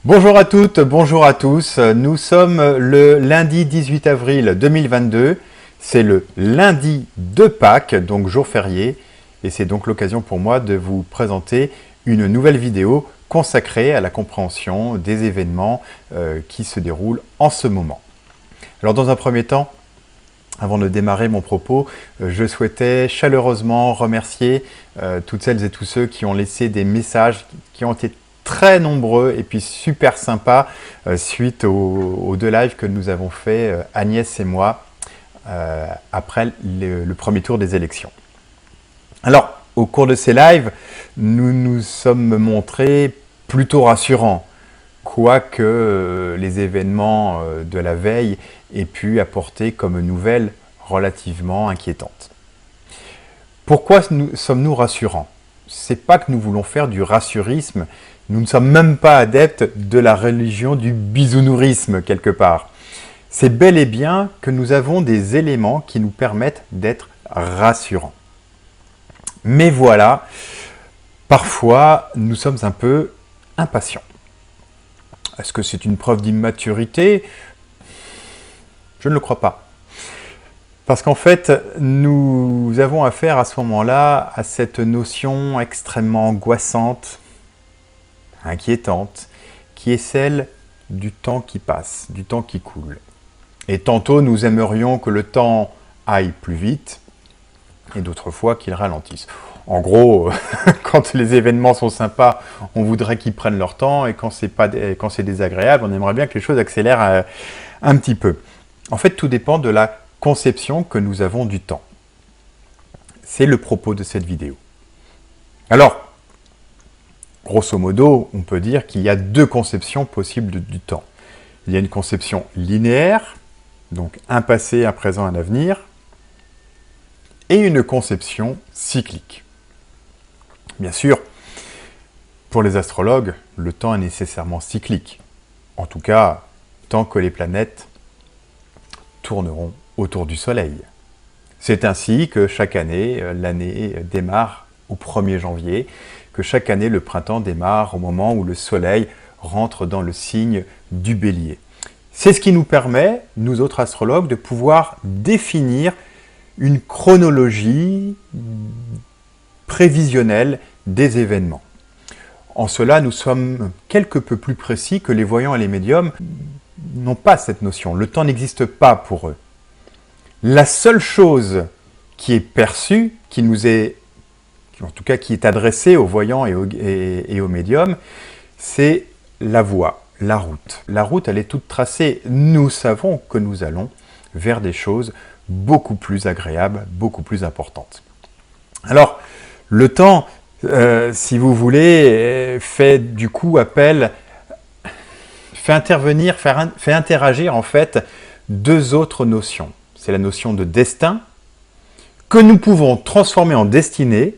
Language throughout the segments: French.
Bonjour à toutes, bonjour à tous. Nous sommes le lundi 18 avril 2022. C'est le lundi de Pâques, donc jour férié. Et c'est donc l'occasion pour moi de vous présenter une nouvelle vidéo consacrée à la compréhension des événements qui se déroulent en ce moment. Alors dans un premier temps, avant de démarrer mon propos, je souhaitais chaleureusement remercier toutes celles et tous ceux qui ont laissé des messages qui ont été très nombreux et puis super sympas suite aux deux lives que nous avons fait, Agnès et moi, après le premier tour des élections. Alors, au cours de ces lives, nous nous sommes montrés plutôt rassurants, quoique les événements de la veille aient pu apporter comme nouvelles relativement inquiétantes. Pourquoi sommes-nous rassurants? C'est pas que nous voulons faire du rassurisme, nous ne sommes même pas adeptes de la religion du bisounourisme quelque part. C'est bel et bien que nous avons des éléments qui nous permettent d'être rassurants. Mais voilà, parfois nous sommes un peu impatients. Est-ce que c'est une preuve d'immaturité? Je ne le crois pas. Parce qu'en fait, nous avons affaire à ce moment-là à cette notion extrêmement angoissante, inquiétante, qui est celle du temps qui passe, du temps qui coule. Et tantôt, nous aimerions que le temps aille plus vite, et d'autres fois qu'il ralentisse. En gros, quand les événements sont sympas, on voudrait qu'ils prennent leur temps, et quand c'est désagréable, on aimerait bien que les choses accélèrent un petit peu. En fait, tout dépend de la conception que nous avons du temps. C'est le propos de cette vidéo. Alors, grosso modo, on peut dire qu'il y a deux conceptions possibles du temps. Il y a une conception linéaire, donc un passé, un présent, un avenir, et une conception cyclique. Bien sûr, pour les astrologues, le temps est nécessairement cyclique. En tout cas, tant que les planètes tourneront autour du Soleil. C'est ainsi que chaque année, l'année démarre au 1er janvier, que chaque année, le printemps démarre au moment où le Soleil rentre dans le signe du Bélier. C'est ce qui nous permet, nous autres astrologues, de pouvoir définir une chronologie prévisionnelle des événements. En cela, nous sommes quelque peu plus précis que les voyants et les médiums n'ont pas cette notion. Le temps n'existe pas pour eux. La seule chose qui est perçue, en tout cas qui est adressée aux voyants et aux médiums, c'est la voie, la route. La route, elle est toute tracée. Nous savons que nous allons vers des choses beaucoup plus agréables, beaucoup plus importantes. Alors, le temps, si vous voulez, fait du coup appel, fait interagir en fait deux autres notions. C'est la notion de destin, que nous pouvons transformer en destinée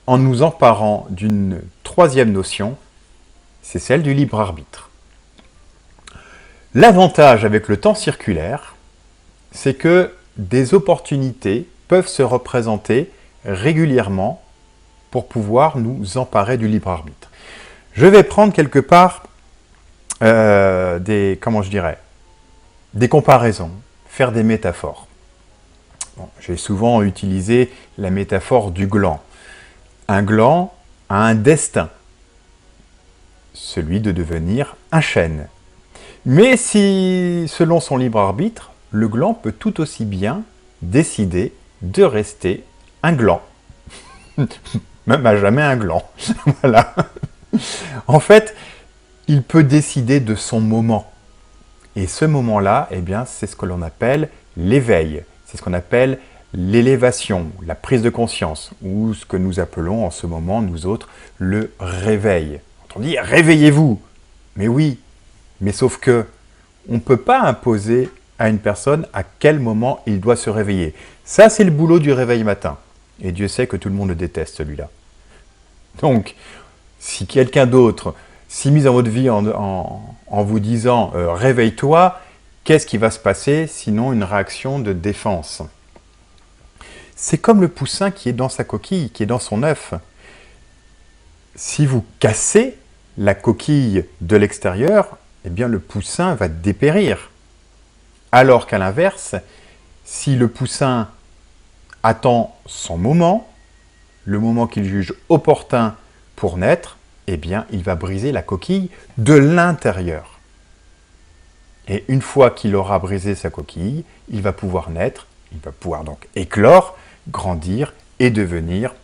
en nous emparant d'une troisième notion, c'est celle du libre arbitre. L'avantage avec le temps circulaire, c'est que des opportunités peuvent se représenter régulièrement pour pouvoir nous emparer du libre arbitre. Je vais prendre quelque part des comparaisons, faire des métaphores. Bon, j'ai souvent utilisé la métaphore du gland. Un gland a un destin, celui de devenir un chêne. Mais si, selon son libre arbitre, le gland peut tout aussi bien décider de rester un gland. Même à jamais un gland. Voilà. En fait, il peut décider de son moment. Et ce moment-là, eh bien, c'est ce que l'on appelle l'éveil. C'est ce qu'on appelle l'élévation, la prise de conscience, ou ce que nous appelons en ce moment, nous autres, le réveil. Quand on dit « réveillez-vous », mais oui, mais sauf que on ne peut pas imposer à une personne à quel moment il doit se réveiller. Ça, c'est le boulot du réveil matin. Et Dieu sait que tout le monde le déteste, celui-là. Donc, si quelqu'un d'autre s'immisce dans votre vie en vous disant « réveille-toi », qu'est-ce qui va se passer sinon une réaction de défense? C'est comme le poussin qui est dans sa coquille, qui est dans son œuf. Si vous cassez la coquille de l'extérieur, eh bien le poussin va dépérir. Alors qu'à l'inverse, si le poussin attend son moment, le moment qu'il juge opportun pour naître, eh bien il va briser la coquille de l'intérieur. Et une fois qu'il aura brisé sa coquille, il va pouvoir naître, il va pouvoir donc éclore, grandir et devenir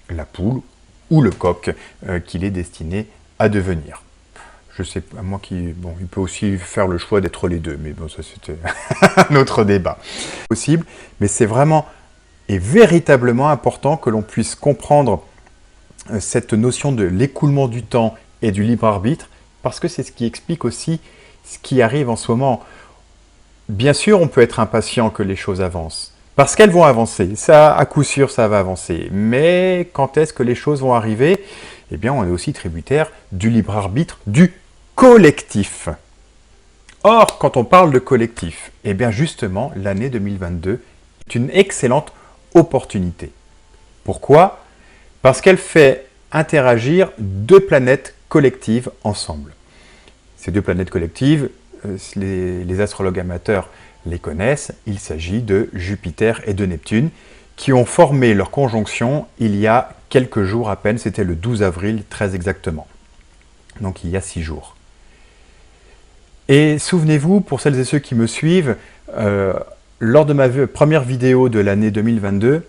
la poule ou le coq qu'il est destiné à devenir. Je sais pas, moi qui... Bon, il peut aussi faire le choix d'être les deux, mais bon, ça c'était un autre débat. Possible, mais c'est vraiment et véritablement important que l'on puisse comprendre cette notion de l'écoulement du temps et du libre arbitre, parce que c'est ce qui explique aussi ce qui arrive en ce moment. Bien sûr, on peut être impatient que les choses avancent, parce qu'elles vont avancer. Ça, à coup sûr, ça va avancer. Mais quand est-ce que les choses vont arriver? Eh bien, on est aussi tributaire du libre arbitre du collectif. Or, quand on parle de collectif, eh bien justement, l'année 2022 est une excellente opportunité. Pourquoi? Parce qu'elle fait interagir deux planètes collectives ensemble. Ces deux planètes collectives, les astrologues amateurs les connaissent, il s'agit de Jupiter et de Neptune, qui ont formé leur conjonction il y a quelques jours à peine, c'était le 12 avril très exactement. Donc il y a 6 jours. Et souvenez-vous, pour celles et ceux qui me suivent, lors de ma première vidéo de l'année 2022,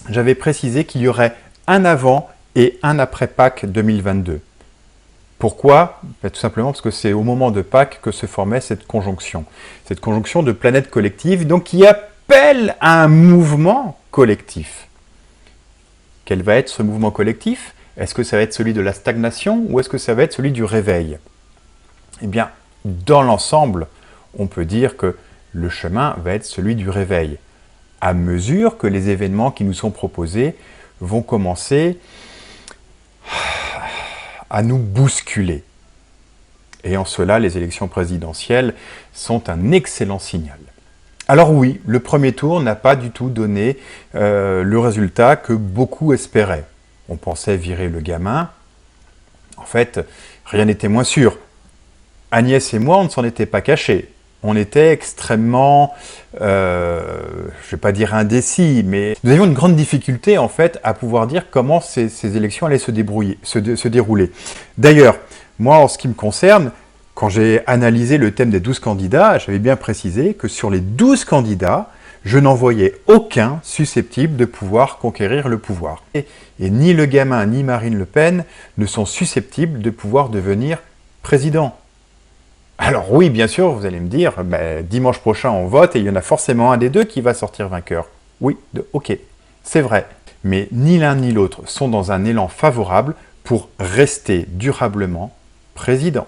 j'avais précisé qu'il y aurait un avant et un après Pâques 2022. Pourquoi? Tout simplement parce que c'est au moment de Pâques que se formait cette conjonction de planètes collectives, donc qui appelle à un mouvement collectif. Quel va être ce mouvement collectif? Est-ce que ça va être celui de la stagnation ou est-ce que ça va être celui du réveil? Eh bien, dans l'ensemble, on peut dire que le chemin va être celui du réveil, à mesure que les événements qui nous sont proposés vont commencer à nous bousculer. Et en cela, les élections présidentielles sont un excellent signal. Alors oui, le premier tour n'a pas du tout donné le résultat que beaucoup espéraient. On pensait virer le gamin. En fait, rien n'était moins sûr. Agnès et moi, on ne s'en était pas cachés. On était extrêmement, je ne vais pas dire indécis, mais nous avions une grande difficulté en fait à pouvoir dire comment ces élections allaient se dérouler. D'ailleurs, moi en ce qui me concerne, quand j'ai analysé le thème des 12 candidats, j'avais bien précisé que sur les 12 candidats, je n'en voyais aucun susceptible de pouvoir conquérir le pouvoir. Et ni le gamin ni Marine Le Pen ne sont susceptibles de pouvoir devenir président. Alors oui, bien sûr, vous allez me dire, dimanche prochain on vote et il y en a forcément un des deux qui va sortir vainqueur. Oui, ok, c'est vrai. Mais ni l'un ni l'autre sont dans un élan favorable pour rester durablement président.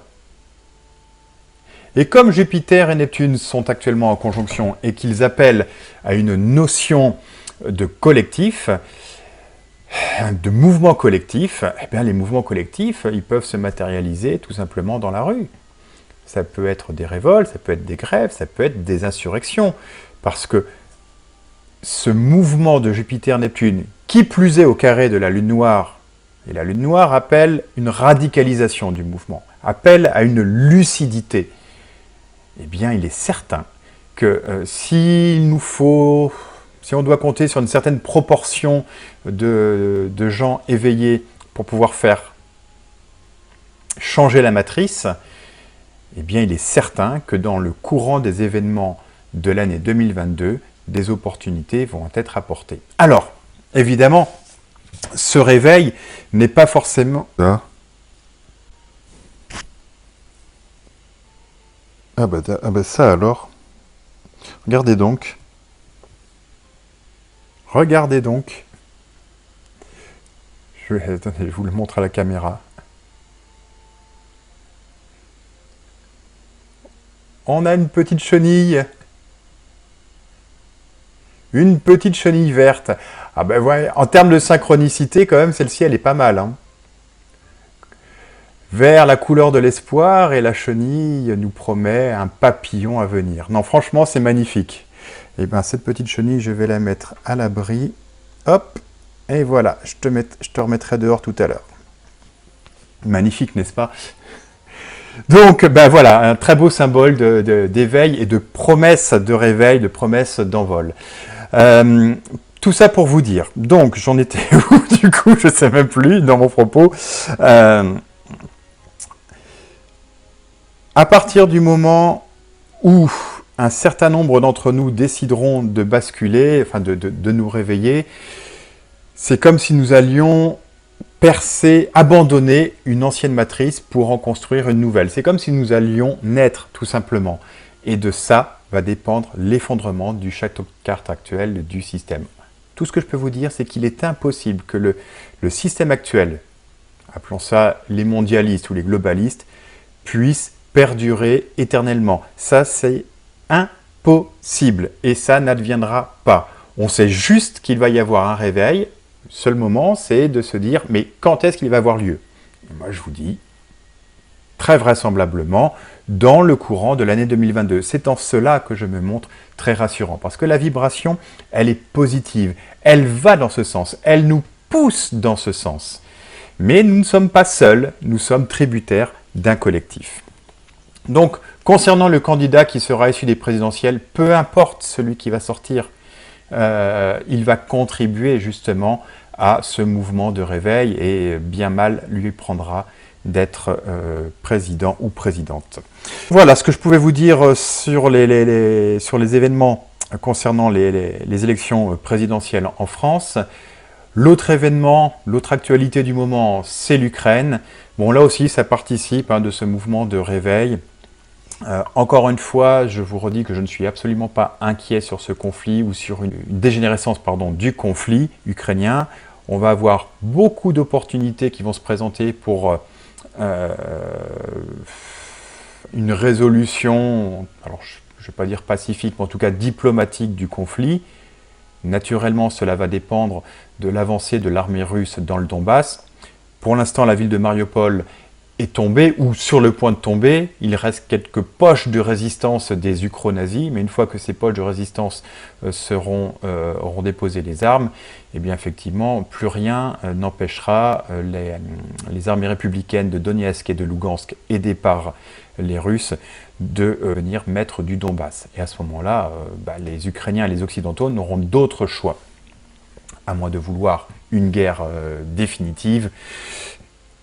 Et comme Jupiter et Neptune sont actuellement en conjonction et qu'ils appellent à une notion de collectif, de mouvement collectif, eh bien les mouvements collectifs, ils peuvent se matérialiser tout simplement dans la rue. Ça peut être des révoltes, ça peut être des grèves, ça peut être des insurrections. Parce que ce mouvement de Jupiter-Neptune, qui plus est au carré de la Lune Noire, et la Lune Noire appelle une radicalisation du mouvement, appelle à une lucidité, eh bien il est certain que si on doit compter sur une certaine proportion de gens éveillés pour pouvoir faire changer la matrice, eh bien, il est certain que dans le courant des événements de l'année 2022, des opportunités vont être apportées. Alors, évidemment, ce réveil n'est pas forcément... Ah bah ça alors. Regardez donc. Regardez donc. Attendez, je vous le montre à la caméra. On a une petite chenille. Une petite chenille verte. Ah ben ouais, en termes de synchronicité, quand même, celle-ci, elle est pas mal. Hein. Vert, la couleur de l'espoir, et la chenille nous promet un papillon à venir. Non, franchement, c'est magnifique. Et bien, cette petite chenille, je vais la mettre à l'abri. Hop, et voilà, je te remettrai dehors tout à l'heure. Magnifique, n'est-ce pas? Donc, ben voilà, un très beau symbole d'éveil et de promesse de réveil, de promesse d'envol. Tout ça pour vous dire. Donc, j'en étais où du coup? Je ne sais même plus dans mon propos. À partir du moment où un certain nombre d'entre nous décideront de basculer, enfin de nous réveiller, c'est comme si nous allions percer, abandonner une ancienne matrice pour en construire une nouvelle. C'est comme si nous allions naître, tout simplement. Et de ça va dépendre l'effondrement du château de cartes actuel du système. Tout ce que je peux vous dire, c'est qu'il est impossible que le système actuel, appelons ça les mondialistes ou les globalistes, puisse perdurer éternellement. Ça, c'est impossible. Et ça n'adviendra pas. On sait juste qu'il va y avoir un réveil. Le seul moment, c'est de se dire, mais quand est-ce qu'il va avoir lieu? Et moi, je vous dis, très vraisemblablement, dans le courant de l'année 2022. C'est en cela que je me montre très rassurant, parce que la vibration, elle est positive, elle va dans ce sens, elle nous pousse dans ce sens. Mais nous ne sommes pas seuls, nous sommes tributaires d'un collectif. Donc, concernant le candidat qui sera issu des présidentielles, peu importe celui qui va sortir, il va contribuer justement à ce mouvement de réveil et bien mal lui prendra d'être président ou présidente. Voilà ce que je pouvais vous dire sur les événements concernant les élections présidentielles en France. L'autre événement, l'autre actualité du moment, c'est l'Ukraine. Bon, là aussi, ça participe de ce mouvement de réveil. Encore une fois, je vous redis que je ne suis absolument pas inquiet sur ce conflit ou sur une dégénérescence du conflit ukrainien. On va avoir beaucoup d'opportunités qui vont se présenter pour une résolution, alors je ne vais pas dire pacifique, mais en tout cas diplomatique du conflit. Naturellement, cela va dépendre de l'avancée de l'armée russe dans le Donbass. Pour l'instant, la ville de Mariupol est tombée, ou sur le point de tomber. Il reste quelques poches de résistance des ukro-nazis, mais une fois que ces poches de résistance auront déposé les armes, eh bien effectivement, plus rien n'empêchera les armées républicaines de Donetsk et de Lugansk, aidées par les Russes, de venir mettre du Donbass. Et à ce moment-là, les Ukrainiens et les Occidentaux n'auront d'autre choix, à moins de vouloir une guerre définitive,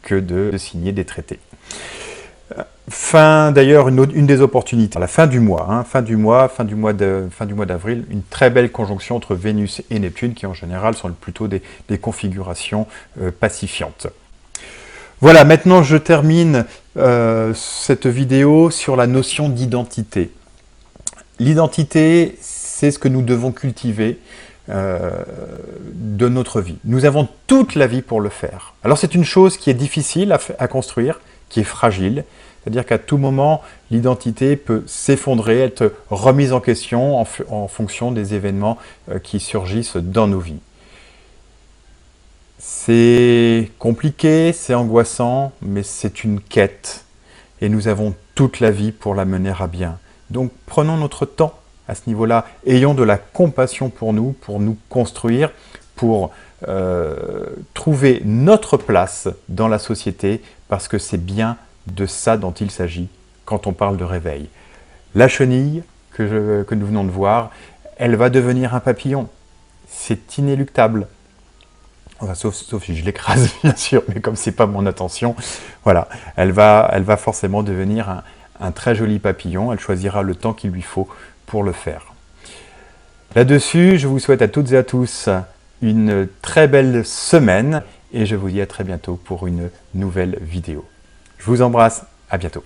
que de signer des traités. D'ailleurs, une des opportunités, à la fin du mois, fin du mois d'avril, une très belle conjonction entre Vénus et Neptune, qui en général sont plutôt des configurations pacifiantes. Voilà, maintenant je termine cette vidéo sur la notion d'identité. L'identité, c'est ce que nous devons cultiver de notre vie. Nous avons toute la vie pour le faire. Alors c'est une chose qui est difficile à construire, qui est fragile, c'est-à-dire qu'à tout moment, l'identité peut s'effondrer, être remise en question en fonction des événements qui surgissent dans nos vies. C'est compliqué, c'est angoissant, mais c'est une quête. Et nous avons toute la vie pour la mener à bien. Donc prenons notre temps à ce niveau-là. Ayons de la compassion pour nous construire, pour trouver notre place dans la société, parce que c'est bien de ça dont il s'agit quand on parle de réveil. La chenille que nous venons de voir, elle va devenir un papillon. C'est inéluctable. Enfin, sauf si je l'écrase, bien sûr, mais comme c'est pas mon intention, voilà, elle va forcément devenir un très joli papillon. Elle choisira le temps qu'il lui faut pour le faire. Là-dessus, je vous souhaite à toutes et à tous une très belle semaine et je vous dis à très bientôt pour une nouvelle vidéo. Je vous embrasse, à bientôt.